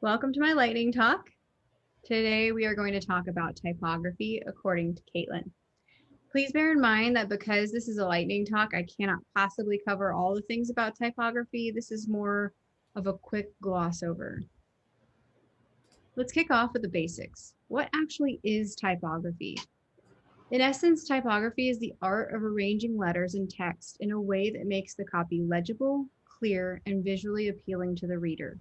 Welcome to my lightning talk. Today we are going to talk about typography according to Caitlin. Please bear in mind that because this is a lightning talk, I cannot possibly cover all the things about typography. This is more of a quick gloss over. Let's kick off with the basics. What actually is typography? In essence, typography is the art of arranging letters and text in a way that makes the copy legible, clear, and visually appealing to the reader.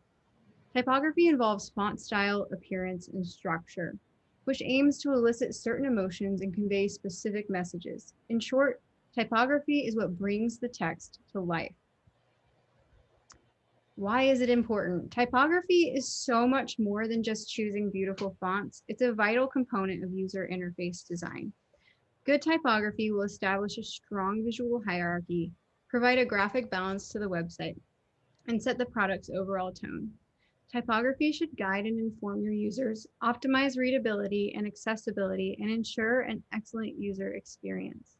Typography involves font style, appearance, and structure, which aims to elicit certain emotions and convey specific messages. In short, typography is what brings the text to life. Why is it important? Typography is so much more than just choosing beautiful fonts. It's a vital component of user interface design. Good typography will establish a strong visual hierarchy, provide a graphic balance to the website, and set the product's overall tone. Typography should guide and inform your users, optimize readability and accessibility, and ensure an excellent user experience.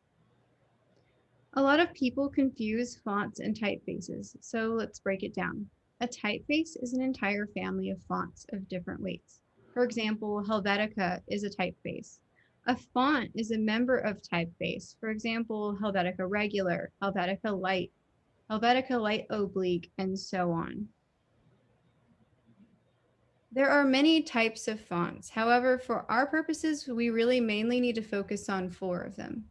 A lot of people confuse fonts and typefaces, so let's break it down. A typeface is an entire family of fonts of different weights. For example, Helvetica is a typeface. A font is a member of typeface. For example, Helvetica Regular, Helvetica Light Oblique, and so on. There are many types of fonts. However, for our purposes, we really mainly need to focus on 4 of them.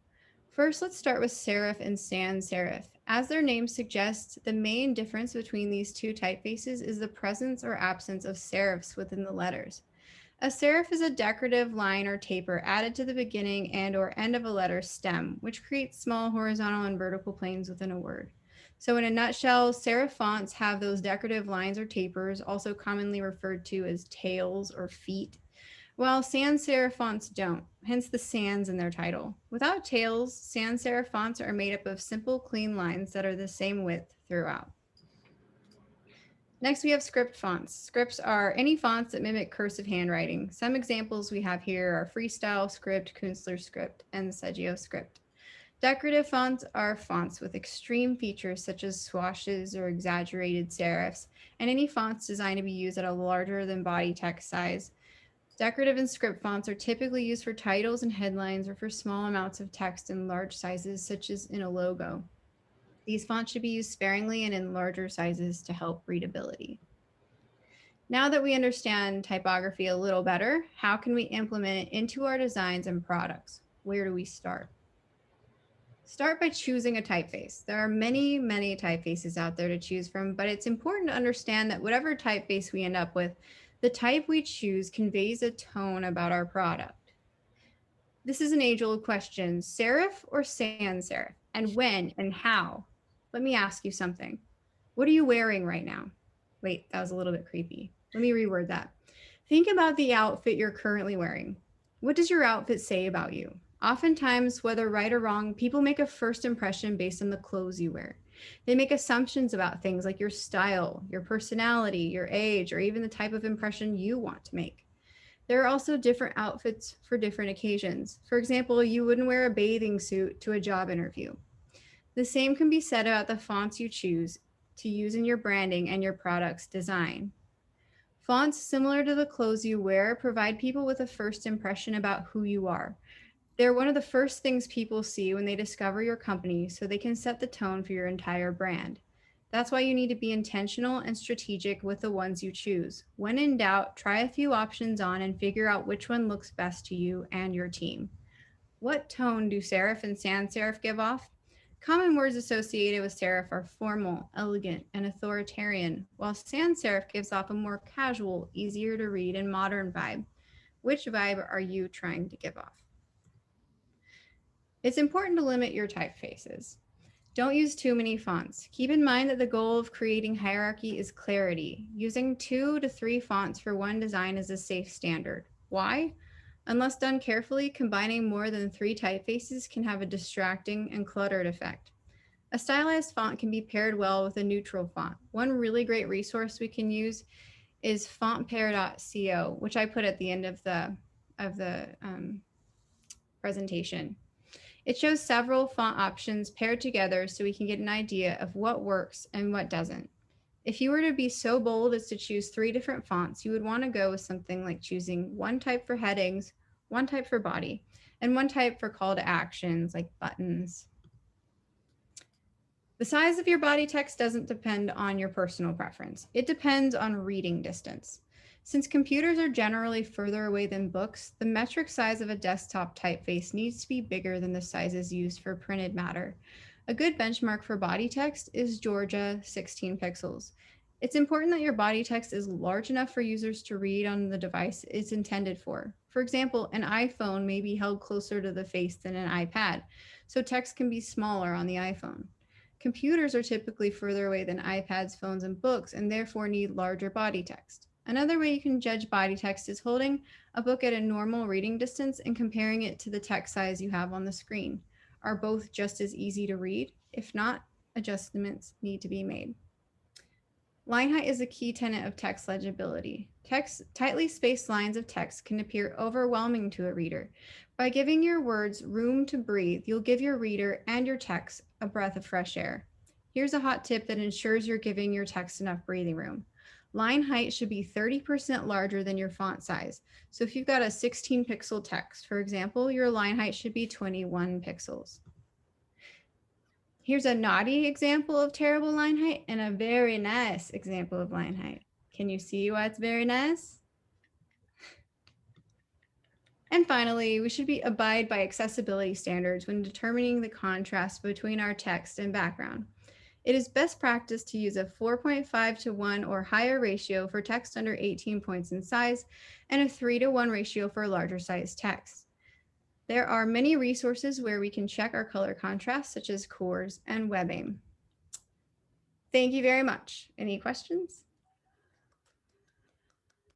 First, let's start with serif and sans serif. As their name suggests, the main difference between these two typefaces is the presence or absence of serifs within the letters. A serif is a decorative line or taper added to the beginning and or end of a letter stem, which creates small horizontal and vertical planes within a word. So in a nutshell, serif fonts have those decorative lines or tapers, also commonly referred to as tails or feet, while sans serif fonts don't, hence the sans in their title. Without tails, sans serif fonts are made up of simple, clean lines that are the same width throughout. Next, we have script fonts. Scripts are any fonts that mimic cursive handwriting. Some examples we have here are Freestyle Script, Kunstler Script, and Seggio Script. Decorative fonts are fonts with extreme features such as swashes or exaggerated serifs, and any fonts designed to be used at a larger than body text size. Decorative and script fonts are typically used for titles and headlines or for small amounts of text in large sizes, such as in a logo. These fonts should be used sparingly and in larger sizes to help readability. Now that we understand typography a little better, how can we implement it into our designs and products? Where do we start? Start by choosing a typeface. There are many, many typefaces out there to choose from, but it's important to understand that whatever typeface we end up with, the type we choose conveys a tone about our product. This is an age-old question, serif or sans serif, and when and how? Let me ask you something. What are you wearing right now? Wait, that was a little bit creepy. Let me reword that. Think about the outfit you're currently wearing. What does your outfit say about you? Oftentimes, whether right or wrong, people make a first impression based on the clothes you wear. They make assumptions about things like your style, your personality, your age, or even the type of impression you want to make. There are also different outfits for different occasions. For example, you wouldn't wear a bathing suit to a job interview. The same can be said about the fonts you choose to use in your branding and your product's design. Fonts similar to the clothes you wear provide people with a first impression about who you are. They're one of the first things people see when they discover your company, so they can set the tone for your entire brand. That's why you need to be intentional and strategic with the ones you choose. When in doubt, try a few options on and figure out which one looks best to you and your team. What tone do serif and sans serif give off? Common words associated with serif are formal, elegant, and authoritarian, while sans serif gives off a more casual, easier to read, and modern vibe. Which vibe are you trying to give off? It's important to limit your typefaces. Don't use too many fonts. Keep in mind that the goal of creating hierarchy is clarity. Using 2 to 3 fonts for one design is a safe standard. Why? Unless done carefully, combining more than 3 typefaces can have a distracting and cluttered effect. A stylized font can be paired well with a neutral font. One really great resource we can use is fontpair.co, which I put at the end of the presentation. It shows several font options paired together so we can get an idea of what works and what doesn't. If you were to be so bold as to choose 3 different fonts, you would want to go with something like choosing one type for headings, one type for body, and one type for call to actions like buttons. The size of your body text doesn't depend on your personal preference. It depends on reading distance. Since computers are generally further away than books, the metric size of a desktop typeface needs to be bigger than the sizes used for printed matter. A good benchmark for body text is Georgia 16 pixels. It's important that your body text is large enough for users to read on the device it's intended for. For example, an iPhone may be held closer to the face than an iPad, so text can be smaller on the iPhone. Computers are typically further away than iPads, phones, and books, and therefore need larger body text. Another way you can judge body text is holding a book at a normal reading distance and comparing it to the text size you have on the screen. Are both just as easy to read? If not, adjustments need to be made. Line height is a key tenet of text legibility. Tightly spaced lines of text can appear overwhelming to a reader. By giving your words room to breathe, you'll give your reader and your text a breath of fresh air. Here's a hot tip that ensures you're giving your text enough breathing room. Line height should be 30% larger than your font size. So if you've got a 16 pixel text, for example, your line height should be 21 pixels. Here's a naughty example of terrible line height and a very nice example of line height. Can you see why it's very nice? And finally, we should abide by accessibility standards when determining the contrast between our text and background. It is best practice to use a 4.5 to 1 or higher ratio for text under 18 points in size and a 3 to 1 ratio for larger size text. There are many resources where we can check our color contrast, such as Coors and WebAIM. Thank you very much. Any questions?